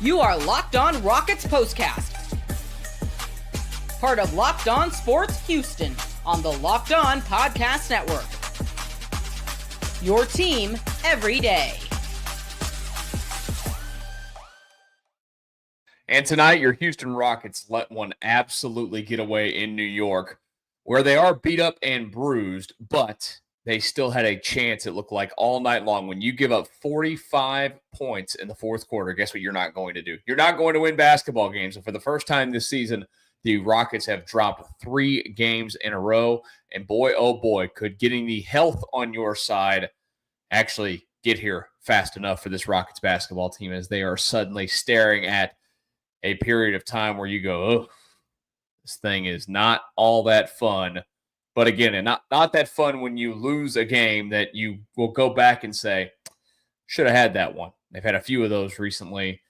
You are Locked On Rockets Postcast, part of Locked On Sports Houston on the Locked On Podcast Network. Your team every day. And tonight, your Houston Rockets let one absolutely get away in New York, where they are beat up and bruised, but they still had a chance, it looked like, all night long. When you give up 45 points in the fourth quarter, guess what you're not going to do? You're not going to win basketball games. And for the first time this season, the Rockets have dropped 3 games in a row. And boy, oh boy, could getting the health on your side actually get here fast enough for this Rockets basketball team, as they are suddenly staring at a period of time where you go, oh, this thing is not all that fun. But again, and not that fun when you lose a game that you will go back and say, should have had that one. They've had a few of those recently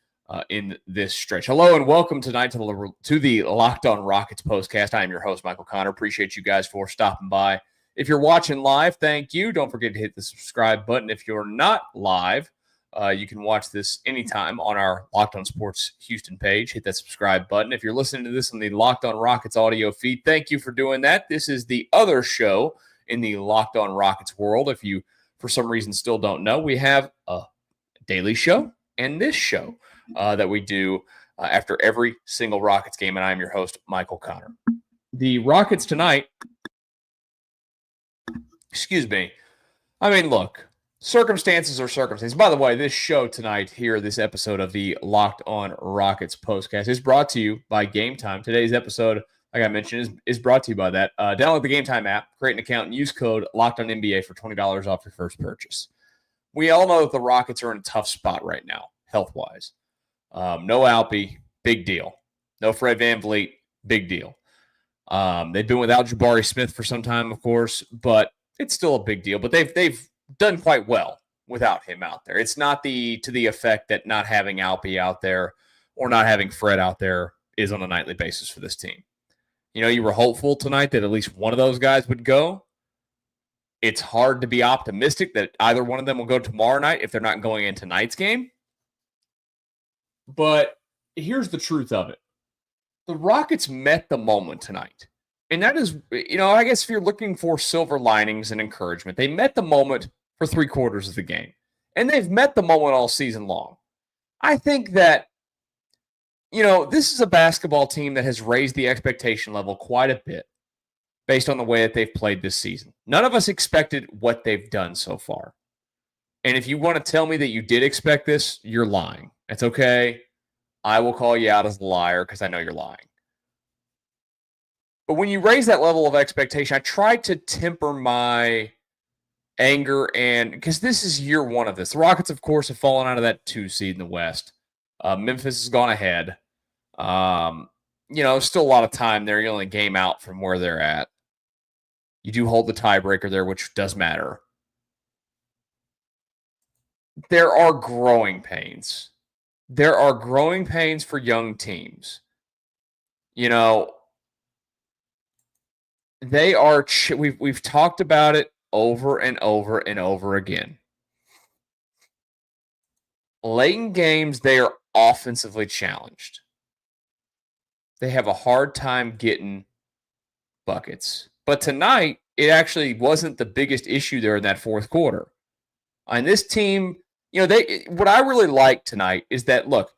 in this stretch. Hello and welcome tonight to the Locked On Rockets Postcast. I am your host, Michael Connor. Appreciate you guys for stopping by. If you're watching live, thank you. Don't forget to hit the subscribe button. If you're not live, you can watch this anytime on our Locked On Sports Houston page. Hit that subscribe button. If you're listening to this on the Locked On Rockets audio feed, thank you for doing that. This is the other show in the Locked On Rockets world. If you, for some reason, still don't know, we have a daily show and this show that we do after every single Rockets game, and I am your host, Michael Connor. The Rockets tonight, look, circumstances are circumstances. By the way, this show tonight here, this episode of the Locked On Rockets Postcast is brought to you by Gametime. Today's episode, like I mentioned, is brought to you by that. Download the Gametime app, create an account, and use code LOCKEDONNBA for $20 off your first purchase. We all know that the Rockets are in a tough spot right now, health-wise. No Alpy, big deal. No Fred VanVleet, big deal. They've been without Jabari Smith for some time, of course, but it's still a big deal. But they've done quite well without him out there. It's not to the effect that not having Alpy out there or not having Fred out there is on a nightly basis for this team. You know, you were hopeful tonight that at least one of those guys would go. It's hard to be optimistic that either one of them will go tomorrow night if they're not going in tonight's game. But here's the truth of it. The Rockets met the moment tonight. And that is, I guess if you're looking for silver linings and encouragement, they met the moment for 3/4 of the game. And they've met the moment all season long. I think that, this is a basketball team that has raised the expectation level quite a bit based on the way that they've played this season. None of us expected what they've done so far. And if you want to tell me that you did expect this, you're lying. It's okay. I will call you out as a liar because I know you're lying. But when you raise that level of expectation, I try to temper my anger, and because this is year one of this. The Rockets, of course, have fallen out of that 2 seed in the West. Memphis has gone ahead. Still a lot of time there. You're only a game out from where they're at. You do hold the tiebreaker there, which does matter. There are growing pains. There are growing pains for young teams. They are. We've talked about it over and over and over again. Late in games, they are offensively challenged. They have a hard time getting buckets. But tonight, it actually wasn't the biggest issue there in that fourth quarter. And this team, what I really like tonight is that, look,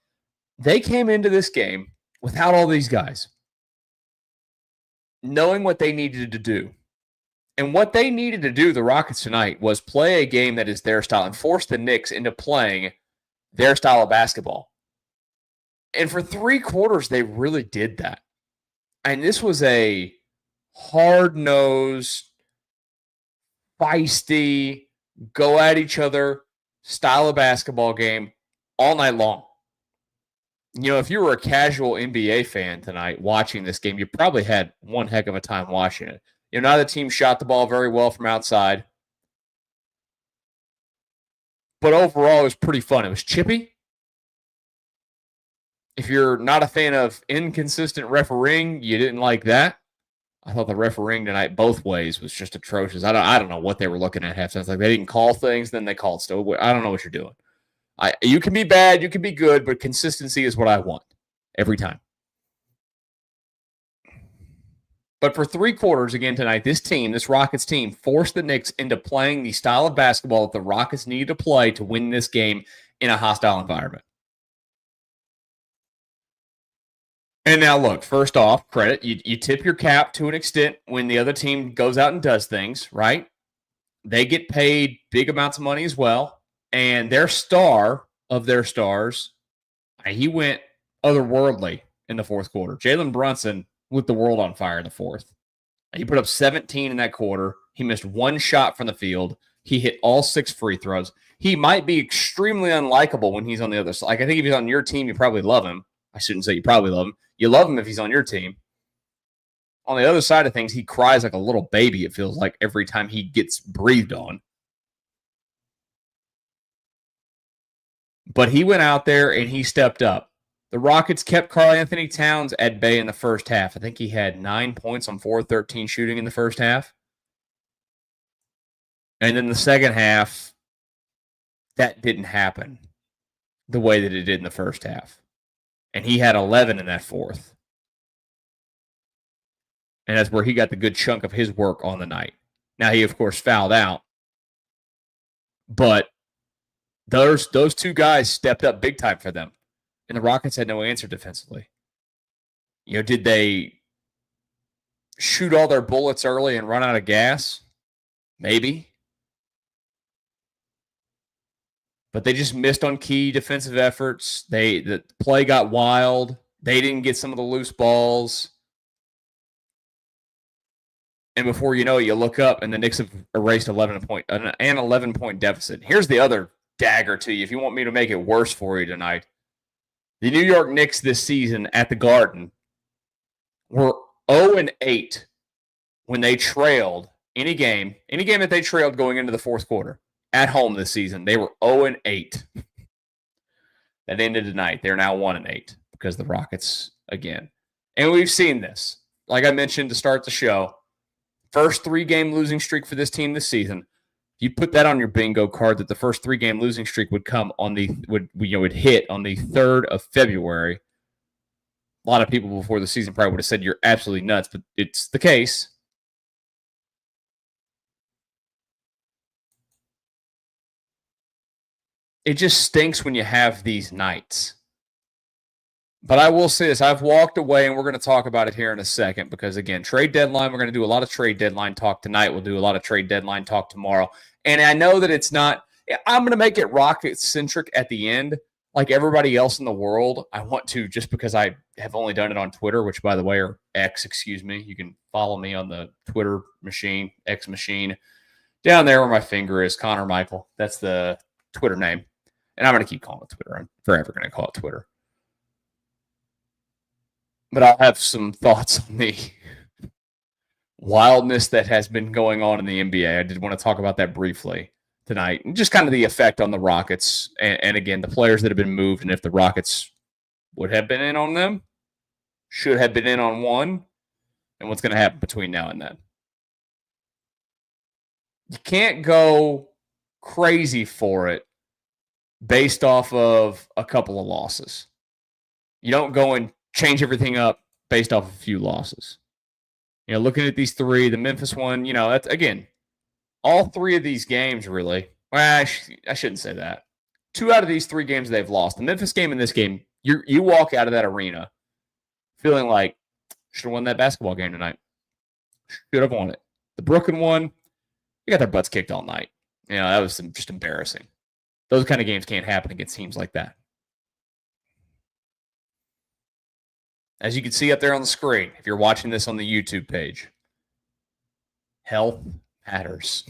they came into this game without all these guys, knowing what they needed to do. And what they needed to do, the Rockets tonight, was play a game that is their style and force the Knicks into playing their style of basketball. And for 3/4, they really did that. And this was a hard-nosed, feisty, go at each other style of basketball game all night long. If you were a casual NBA fan tonight watching this game, you probably had one heck of a time watching it. Neither team shot the ball very well from outside. But overall, it was pretty fun. It was chippy. If you're not a fan of inconsistent refereeing, you didn't like that. I thought the refereeing tonight both ways was just atrocious. I don't know what they were looking at halftime. It's like they didn't call things, then they called still. I don't know what you're doing. You can be bad, you can be good, but consistency is what I want every time. But for 3 quarters again tonight, this Rockets team, forced the Knicks into playing the style of basketball that the Rockets needed to play to win this game in a hostile environment. And now look, first off, credit, you tip your cap to an extent when the other team goes out and does things, right? They get paid big amounts of money as well. And their star of their stars, he went otherworldly in the fourth quarter. Jalen Brunson lit the world on fire in the fourth. He put up 17 in that quarter. He missed 1 shot from the field. He hit all 6 free throws. He might be extremely unlikable when he's on the other side. Like, I think if he's on your team, you probably love him. I shouldn't say you probably love him. You love him if he's on your team. On the other side of things, he cries like a little baby, it feels like, every time he gets breathed on. But he went out there and he stepped up. The Rockets kept Karl-Anthony Towns at bay in the first half. I think he had 9 points on 4-13 shooting in the first half. And then the second half, that didn't happen the way that it did in the first half. And he had 11 in that fourth. And that's where he got the good chunk of his work on the night. Now, he, of course, fouled out. But those 2 guys stepped up big time for them. And the Rockets had no answer defensively. Did they shoot all their bullets early and run out of gas? Maybe. But they just missed on key defensive efforts. The play got wild. They didn't get some of the loose balls. And before you know it, you look up and the Knicks have erased an 11-point deficit. Here's the other dagger to you if you want me to make it worse for you tonight. The New York Knicks this season at the Garden were 0-8 when they trailed any game that they trailed going into the fourth quarter. At home this season, they were 0-8. That ended tonight. They're now 1-8 because the Rockets, again. And we've seen this. Like I mentioned to start the show, first 3-game losing streak for this team this season. You put that on your bingo card that the first 3-game losing streak would come on would hit on the 3rd of February. A lot of people before the season probably would have said you're absolutely nuts, but it's the case. It just stinks when you have these nights. But I will say this. I've walked away, and we're going to talk about it here in a second because, again, trade deadline, we're going to do a lot of trade deadline talk tonight. We'll do a lot of trade deadline talk tomorrow. And I know that it's not – I'm going to make it Rocket-centric at the end like everybody else in the world. I want to just because I have only done it on Twitter, which, by the way, or X, excuse me. You can follow me on the Twitter machine, X machine. Down there where my finger is, Connor Michael. That's the Twitter name. And I'm going to keep calling it Twitter. I'm forever going to call it Twitter. But I'll have some thoughts on the wildness that has been going on in the NBA. I did want to talk about that briefly tonight. And just kind of the effect on the Rockets. And again, the players that have been moved and if the Rockets would have been in on them, should have been in on one, and what's going to happen between now and then. You can't go crazy for it based off of a couple of losses. You don't go and change everything up based off a few losses. Looking at these 3, the Memphis one, that's, again, all 3 of these games really, well, I shouldn't say that. 2 out of these 3 games they've lost. The Memphis game and this game, you walk out of that arena feeling like, should have won that basketball game tonight. Should have won it. The Brooklyn one, they got their butts kicked all night. That was just embarrassing. Those kind of games can't happen against teams like that. As you can see up there on the screen, if you're watching this on the YouTube page, health matters.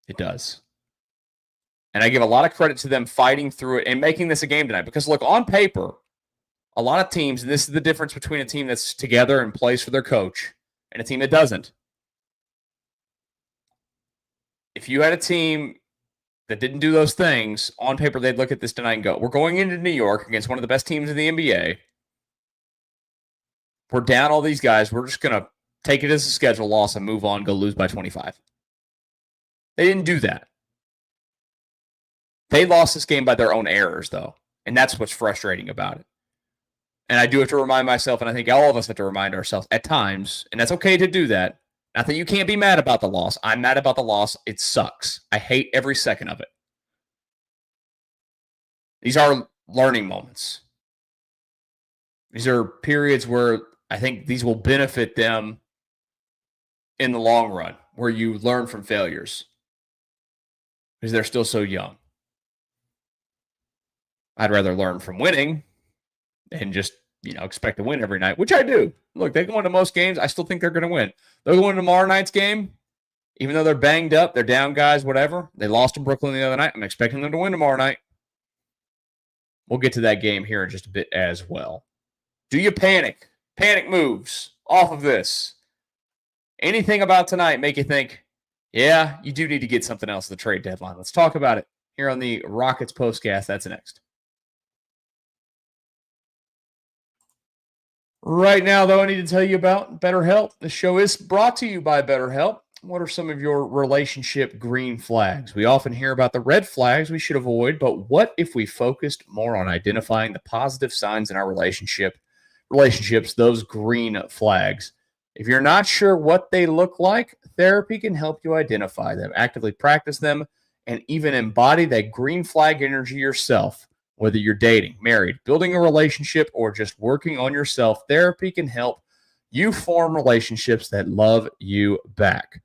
It does. And I give a lot of credit to them fighting through it and making this a game tonight. Because, look, on paper, a lot of teams, and this is the difference between a team that's together and plays for their coach and a team that doesn't. If you had a team that didn't do those things, on paper, they'd look at this tonight and go, we're going into New York against one of the best teams in the NBA. We're down all these guys. We're just going to take it as a schedule loss and move on, go lose by 25. They didn't do that. They lost this game by their own errors, though, and that's what's frustrating about it. And I do have to remind myself, and I think all of us have to remind ourselves at times, and that's okay to do that. Not that you can't be mad about the loss. I'm mad about the loss. It sucks. I hate every second of it. These are learning moments. These are periods where I think these will benefit them in the long run, where you learn from failures because they're still so young. I'd rather learn from winning and just, expect to win every night, which I do. Look, they go into most games. I still think they're going to win. They're going to tomorrow night's game, even though they're banged up, they're down guys, whatever. They lost to Brooklyn the other night. I'm expecting them to win tomorrow night. We'll get to that game here in just a bit as well. Do you panic? Panic moves off of this. Anything about tonight make you think, yeah, you do need to get something else at the trade deadline. Let's talk about it here on the Rockets Postcast. That's next. Right now, though, I need to tell you about BetterHelp. The show is brought to you by BetterHelp. What are some of your relationship green flags? We often hear about the red flags we should avoid, but what if we focused more on identifying the positive signs in our relationships, those green flags? If you're not sure what they look like, therapy can help you identify them, actively practice them, and even embody that green flag energy yourself. Whether you're dating, married, building a relationship, or just working on yourself, therapy can help you form relationships that love you back.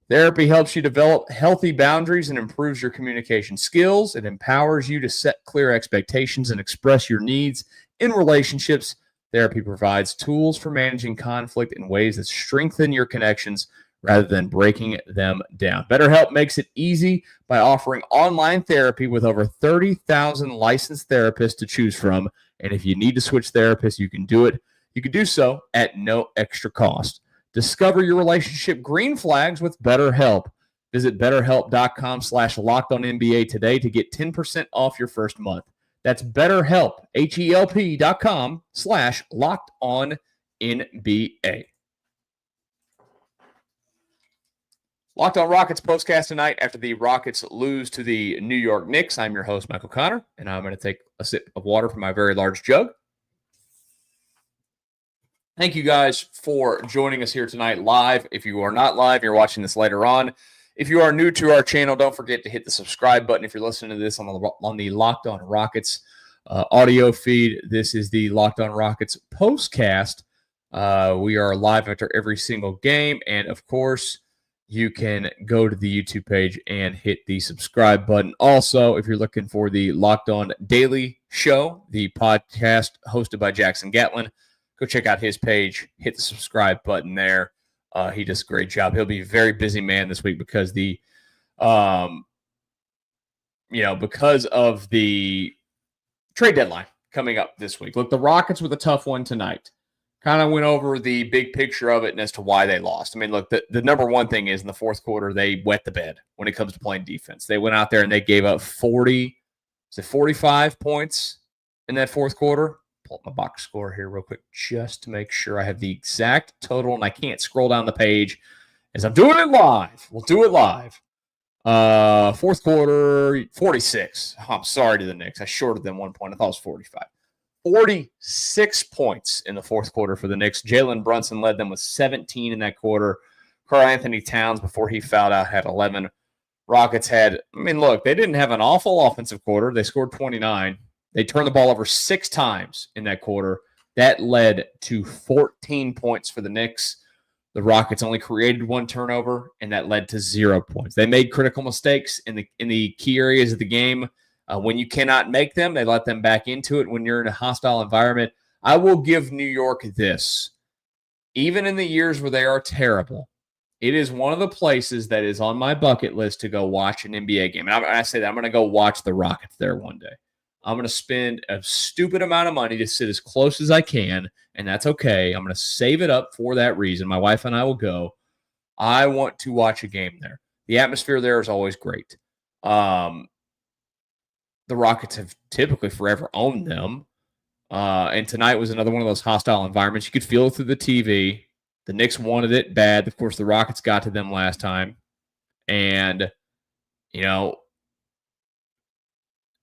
Therapy helps you develop healthy boundaries and improves your communication skills. It empowers you to set clear expectations and express your needs in relationships. Therapy provides tools for managing conflict in ways that strengthen your connections rather than breaking them down. BetterHelp makes it easy by offering online therapy with over 30,000 licensed therapists to choose from. And if you need to switch therapists, you can do it. You can do so at no extra cost. Discover your relationship green flags with BetterHelp. Visit BetterHelp.com/LockedOnNBA today to get 10% off your first month. That's BetterHelp, HELP.com/LockedOnNBA. Locked On Rockets Postcast tonight after the Rockets lose to the New York Knicks. I'm your host, Michael Connor, and I'm going to take a sip of water from my very large jug. Thank you guys for joining us here tonight live. If you are not live, you're watching this later on. If you are new to our channel, don't forget to hit the subscribe button. If you're listening to this on the Locked On Rockets audio feed, this is the Locked On Rockets Postcast. We are live after every single game, and of course, you can go to the YouTube page and hit the subscribe button. Also, if you're looking for the Locked On Daily Show, the podcast hosted by Jackson Gatlin, go check out his page. Hit the subscribe button there. He does a great job. He'll be a very busy man this week because because of the trade deadline coming up this week. Look, the Rockets with a tough one tonight. Kind of went over the big picture of it and as to why they lost. I mean, look, the number one thing is in the fourth quarter, they wet the bed when it comes to playing defense. They went out there and they gave up 45 points in that fourth quarter. Pull up my box score here real quick just to make sure I have the exact total, and I can't scroll down the page as I'm doing it live. We'll do it live. Fourth quarter, 46. Oh, I'm sorry to the Knicks. I shorted them 1 point. I thought it was 45. 46 points in the fourth quarter for the Knicks. Jalen Brunson led them with 17 in that quarter. Karl-Anthony Towns, before he fouled out, had 11. Rockets they didn't have an awful offensive quarter. They scored 29. They turned the ball over 6 times in that quarter. That led to 14 points for the Knicks. The Rockets only created 1 turnover, and that led to 0 points. They made critical mistakes in the key areas of the game. When you cannot make them, they let them back into it when you're in a hostile environment. I will give New York this. Even in the years where they are terrible, it is one of the places that is on my bucket list to go watch an NBA game. And I say that I'm going to go watch the Rockets there one day. I'm going to spend a stupid amount of money to sit as close as I can, and that's okay. I'm going to save it up for that reason. My wife and I will go. I want to watch a game there. The atmosphere there is always great. The Rockets have typically forever owned them. And tonight was another one of those hostile environments. You could feel it through the TV. The Knicks wanted it bad. Of course, the Rockets got to them last time. And,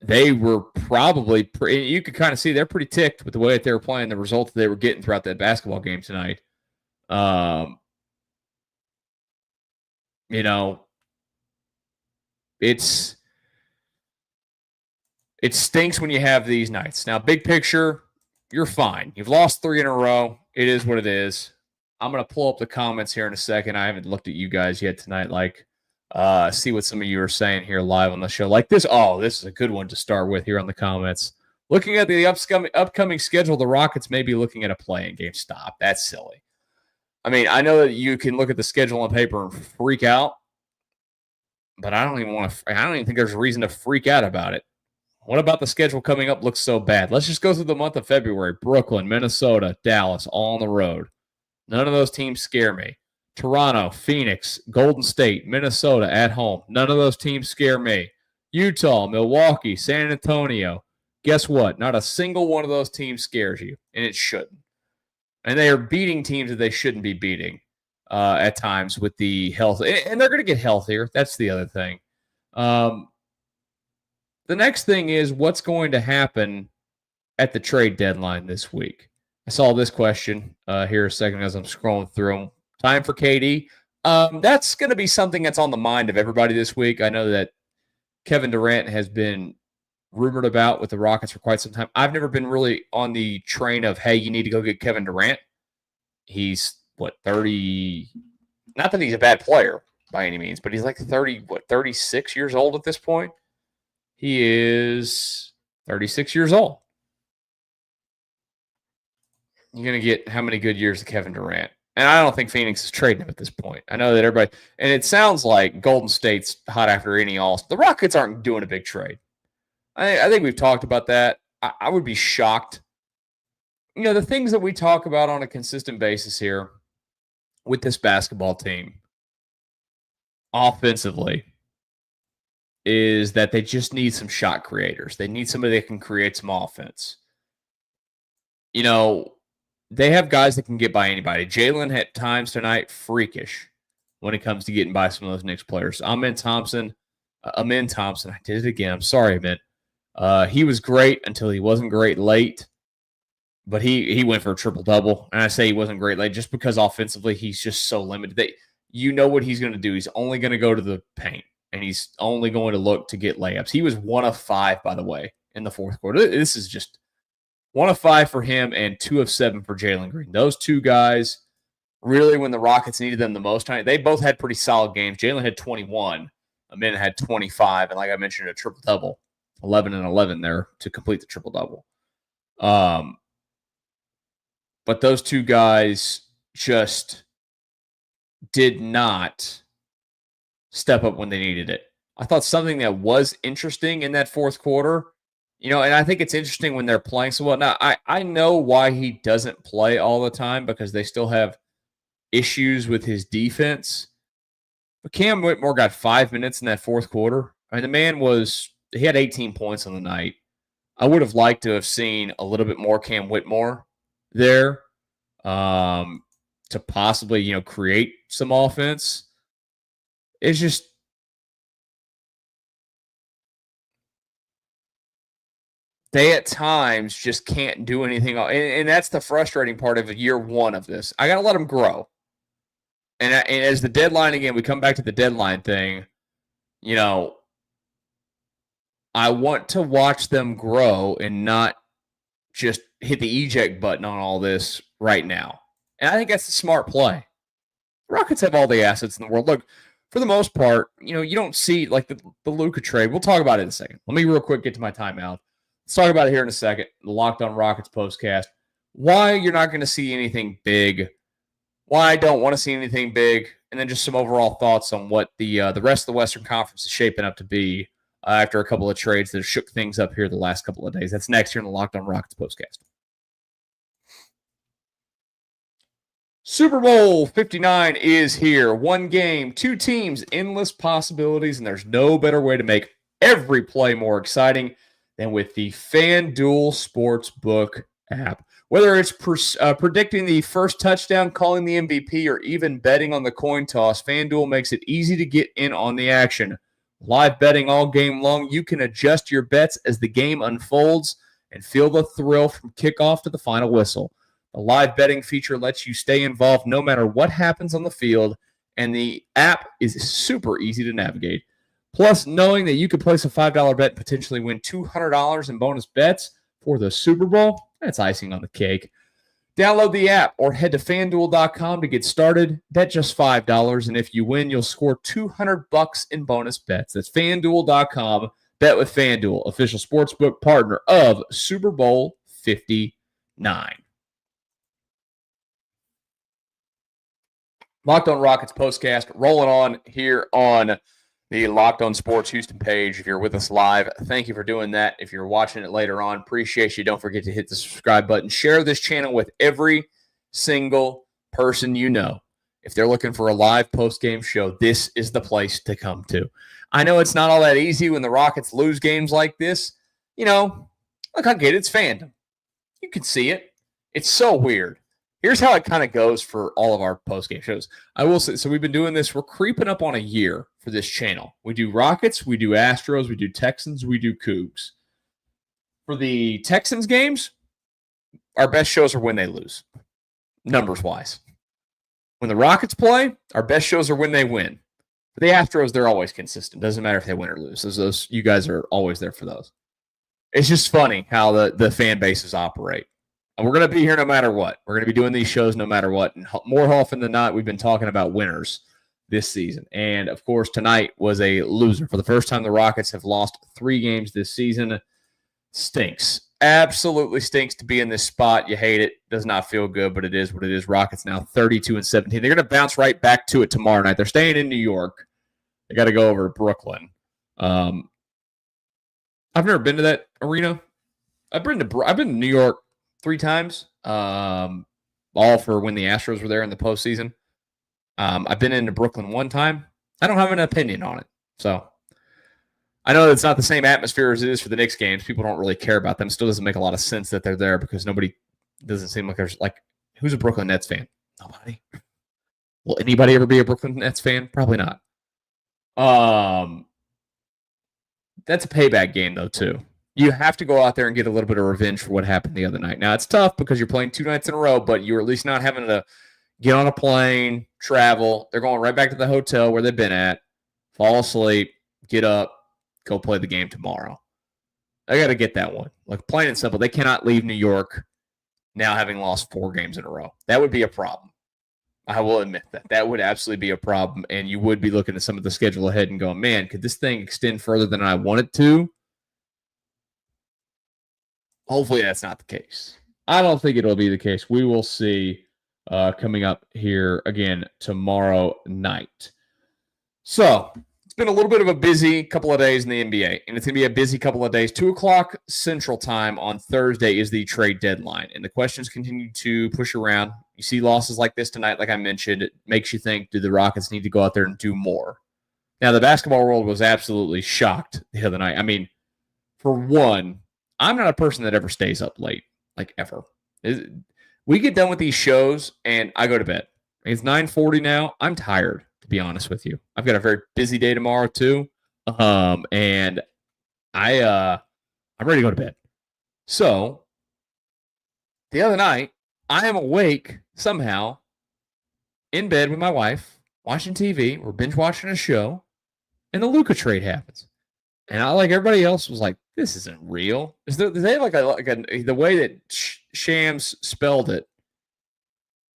they were probably you could kind of see they're pretty ticked with the way that they were playing, the results they were getting throughout that basketball game tonight. You know, it stinks when you have these nights. Now, big picture, you're fine. You've lost 3 in a row. It is what it is. I'm going to pull up the comments here in a second. I haven't looked at you guys yet tonight. See what some of you are saying here live on the show. Like this. Oh, this is a good one to start with here on the comments. Looking at the upcoming schedule, the Rockets may be looking at a play-in game. Stop. That's silly. I mean, I know that you can look at the schedule on paper and freak out, but I don't even think there's a reason to freak out about it. What about the schedule coming up looks so bad? Let's just go through the month of February. Brooklyn, Minnesota, Dallas, all on the road. None of those teams scare me. Toronto, Phoenix, Golden State, Minnesota at home. None of those teams scare me. Utah, Milwaukee, San Antonio. Guess what? Not a single one of those teams scares you, and it shouldn't. And they are beating teams that they shouldn't be beating at times with the health. And they're going to get healthier. That's the other thing. The next thing is what's going to happen at the trade deadline this week. I saw this question here a second as I'm scrolling through them. Time for KD. That's going to be something that's on the mind of everybody this week. I know that Kevin Durant has been rumored about with the Rockets for quite some time. I've never been really on the train of, hey, you need to go get Kevin Durant. He's, 30? Not that he's a bad player by any means, but he's like 36 years old at this point? He is 36 years old. You're going to get how many good years of Kevin Durant? And I don't think Phoenix is trading him at this point. I know that everybody, and it sounds like Golden State's hot after any all. The Rockets aren't doing a big trade. I think we've talked about that. I would be shocked. The things that we talk about on a consistent basis here with this basketball team offensively is that they just need some shot creators. They need somebody that can create some offense. They have guys that can get by anybody. Jalen at times tonight, freakish when it comes to getting by some of those Knicks players. Amen Thompson. I did it again. I'm sorry, Amen. He was great until he wasn't great late. But he went for a triple-double. And I say he wasn't great late just because offensively he's just so limited. You know what he's going to do. He's only going to go to the paint. And he's only going to look to get layups. He was 1 of 5, by the way, in the fourth quarter. This is just 1 of 5 for him and 2 of 7 for Jalen Green. Those two guys, really, when the Rockets needed them the most, they both had pretty solid games. Jalen had 21. Amin had 25. And like I mentioned, a triple-double, 11 and 11 there to complete the triple-double. But those two guys just did not step up when they needed it. I thought something that was interesting in that fourth quarter, and I think it's interesting when they're playing so well. Now, I know why he doesn't play all the time because they still have issues with his defense. But Cam Whitmore got 5 minutes in that fourth quarter. I mean, the man he had 18 points on the night. I would have liked to have seen a little bit more Cam Whitmore there to possibly, create some offense. It's just they at times just can't do anything. And that's the frustrating part of year one of this. I got to let them grow. And as the deadline, again, we come back to the deadline thing, I want to watch them grow and not just hit the eject button on all this right now. And I think that's the smart play. The Rockets have all the assets in the world. Look, for the most part, you don't see like the Luka trade. We'll talk about it in a second. Let me real quick get to my timeout. Let's talk about it here in a second. The Locked On Rockets Postcast. Why you're not going to see anything big. Why I don't want to see anything big. And then just some overall thoughts on what the rest of the Western Conference is shaping up to be after a couple of trades that have shook things up here the last couple of days. That's next here in the Locked On Rockets Postcast. Super Bowl 59 is here. One game, two teams, endless possibilities, and there's no better way to make every play more exciting than with the FanDuel Sportsbook app. Whether it's predicting the first touchdown, calling the MVP, or even betting on the coin toss, FanDuel makes it easy to get in on the action. Live betting all game long. You can adjust your bets as the game unfolds and feel the thrill from kickoff to the final whistle. The live betting feature lets you stay involved no matter what happens on the field, and the app is super easy to navigate. Plus, knowing that you could place a $5 bet and potentially win $200 in bonus bets for the Super Bowl, that's icing on the cake. Download the app or head to FanDuel.com to get started. Bet just $5, and if you win, you'll score $200 in bonus bets. That's FanDuel.com. Bet with FanDuel, official sportsbook partner of Super Bowl 59. Locked On Rockets Postcast rolling on here on the Locked On Sports Houston page. If you're with us live, thank you for doing that. If you're watching it later on, appreciate you. Don't forget to hit the subscribe button. Share this channel with every single person you know. If they're looking for a live post-game show, this is the place to come to. I know it's not all that easy when the Rockets lose games like this. Look, I get it. It's fandom. You can see it. It's so weird. Here's how it kind of goes for all of our post-game shows. I will say, so we've been doing this. We're creeping up on a year for this channel. We do Rockets, we do Astros, we do Texans, we do Cougs. For the Texans games, our best shows are when they lose, numbers-wise. When the Rockets play, our best shows are when they win. For the Astros, they're always consistent. Doesn't matter if they win or lose. Those you guys are always there for those. It's just funny how the fan bases operate. And we're going to be here no matter what. We're going to be doing these shows no matter what. And more often than not, we've been talking about winners this season. And, of course, tonight was a loser. For the first time, the Rockets have lost 3 games this season. Stinks. Absolutely stinks to be in this spot. You hate it. Does not feel good, but it is what it is. Rockets now 32-17. They're going to bounce right back to it tomorrow night. They're staying in New York. They got to go over to Brooklyn. I've never been to that arena. I've been to New York 3 times, all for when the Astros were there in the postseason. I've been into Brooklyn 1 time. I don't have an opinion on it. So I know it's not the same atmosphere as it is for the Knicks games. People don't really care about them. It still doesn't make a lot of sense that they're there because nobody doesn't seem like there's who's a Brooklyn Nets fan? Nobody. Will anybody ever be a Brooklyn Nets fan? Probably not. That's a payback game though, too. You have to go out there and get a little bit of revenge for what happened the other night. Now, it's tough because you're playing 2 nights in a row, but you're at least not having to get on a plane, travel. They're going right back to the hotel where they've been at, fall asleep, get up, go play the game tomorrow. I got to get that one. Plain and simple, they cannot leave New York now having lost 4 games in a row. That would be a problem. I will admit that. That would absolutely be a problem, and you would be looking at some of the schedule ahead and going, man, could this thing extend further than I want it to? Hopefully that's not the case. I don't think it'll be the case. We will see coming up here again tomorrow night. So it's been a little bit of a busy couple of days in the NBA, and it's going to be a busy couple of days. 2 o'clock Central Time on Thursday is the trade deadline, and the questions continue to push around. You see losses like this tonight, like I mentioned, it makes you think, do the Rockets need to go out there and do more? Now, the basketball world was absolutely shocked the other night. I mean, for one, I'm not a person that ever stays up late, ever. We get done with these shows, and I go to bed. It's 9:40 now. I'm tired, to be honest with you. I've got a very busy day tomorrow, too, and I'm ready to go to bed. So, the other night, I am awake somehow in bed with my wife, watching TV. We're binge-watching a show, and the Luka trade happens. And I, like everybody else, was like, this isn't real. Do they have the way that Shams spelled it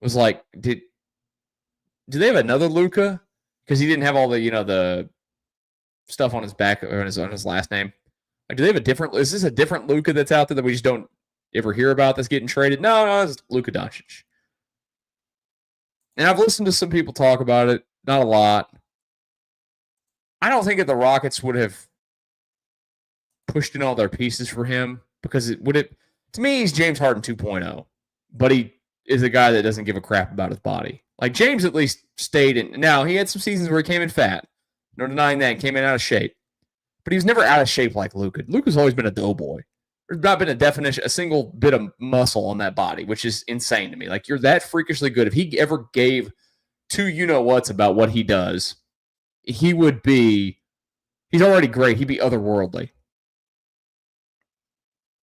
was like, do they have another Luka? Because he didn't have all the stuff on his back or on his last name. Do they have a different? Is this a different Luka that's out there that we just don't ever hear about that's getting traded? No, it's Luka Doncic. And I've listened to some people talk about it, not a lot. I don't think that the Rockets would have pushed in all their pieces for him because to me, he's James Harden 2.0, but he is a guy that doesn't give a crap about his body. James at least stayed in. Now, he had some seasons where he came in fat. No denying that. Came in out of shape. But he was never out of shape like Luka. Luka's always been a doughboy. There's not been a single bit of muscle on that body, which is insane to me. You're that freakishly good. If he ever gave 2 you-know-whats about what he does, he would be He's already great. He'd be otherworldly.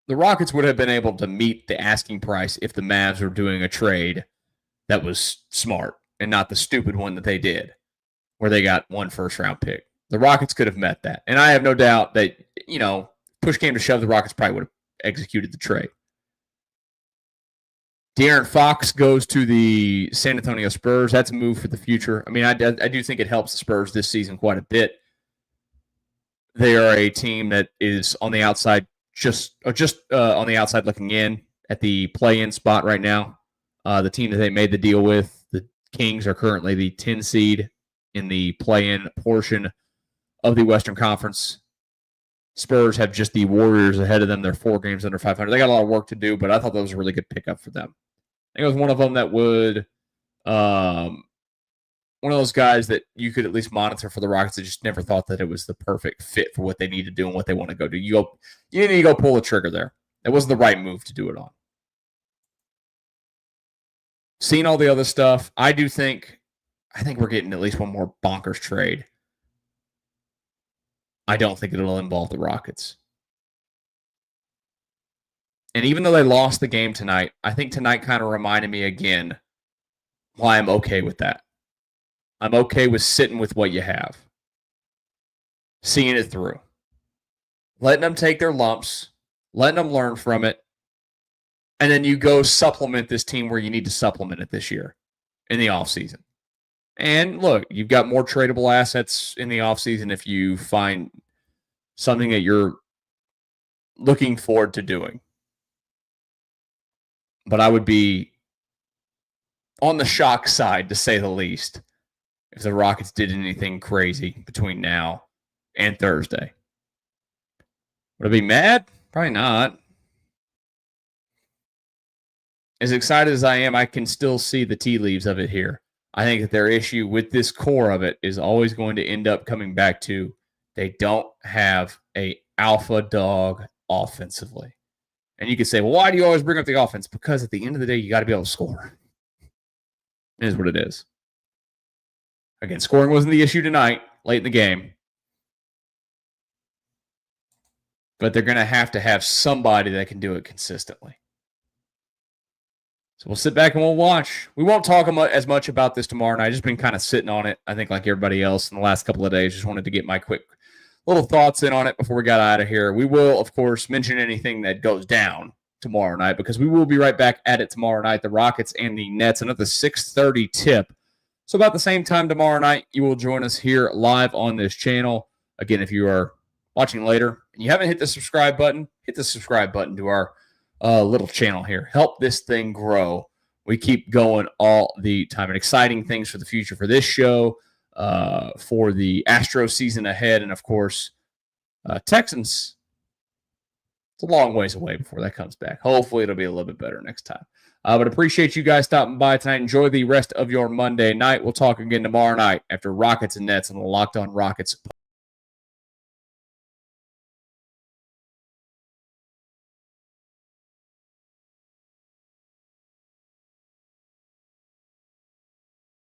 The Rockets would have been able to meet the asking price if the Mavs were doing a trade that was smart and not the stupid one that they did, where they got 1 first-round pick. The Rockets could have met that. And I have no doubt that, push came to shove, the Rockets probably would have executed the trade. De'Aaron Fox goes to the San Antonio Spurs. That's a move for the future. I mean, I do think it helps the Spurs this season quite a bit. They are a team that is on the outside, just on the outside looking in at the play-in spot right now. The team that they made the deal with, the Kings, are currently the 10 seed in the play-in portion of the Western Conference. Spurs have just the Warriors ahead of them. They're 4 games under 500. They got a lot of work to do, but I thought that was a really good pickup for them. I think it was one of them that would, one of those guys that you could at least monitor for the Rockets. I just never thought that it was the perfect fit for what they need to do and what they want to go do. You need to go pull the trigger there. It wasn't the right move to do it on. Seeing all the other stuff, I think we're getting at least one more bonkers trade. I don't think it'll involve the Rockets. And even though they lost the game tonight, I think tonight kind of reminded me again why I'm okay with that. I'm okay with sitting with what you have. Seeing it through. Letting them take their lumps. Letting them learn from it. And then you go supplement this team where you need to supplement it this year in the offseason. And look, you've got more tradable assets in the offseason if you find something that you're looking forward to doing. But I would be on the shock side, to say the least, if the Rockets did anything crazy between now and Thursday. Would I be mad? Probably not. As excited as I am, I can still see the tea leaves of it here. I think that their issue with this core of it is always going to end up coming back to they don't have a alpha dog offensively. And you could say, well, why do you always bring up the offense? Because at the end of the day, you got to be able to score. It is what it is. Again, scoring wasn't the issue tonight, late in the game. But they're going to have somebody that can do it consistently. So we'll sit back and we'll watch. We won't talk as much about this tomorrow night. I've just been kind of sitting on it, I think, like everybody else in the last couple of days. Just wanted to get my quick little thoughts in on it before we got out of here. We will, of course, mention anything that goes down tomorrow night because we will be right back at it tomorrow night. The Rockets and the Nets, another 6:30 tip. So about the same time tomorrow night, you will join us here live on this channel. Again, if you are watching later and you haven't hit the subscribe button, hit the subscribe button to our little channel here. Help this thing grow. We keep going all the time. And exciting things for the future for this show, for the Astro season ahead, and, of course, Texans. It's a long ways away before that comes back. Hopefully it'll be a little bit better next time. But appreciate you guys stopping by tonight. Enjoy the rest of your Monday night. We'll talk again tomorrow night after Rockets and Nets on the Locked On Rockets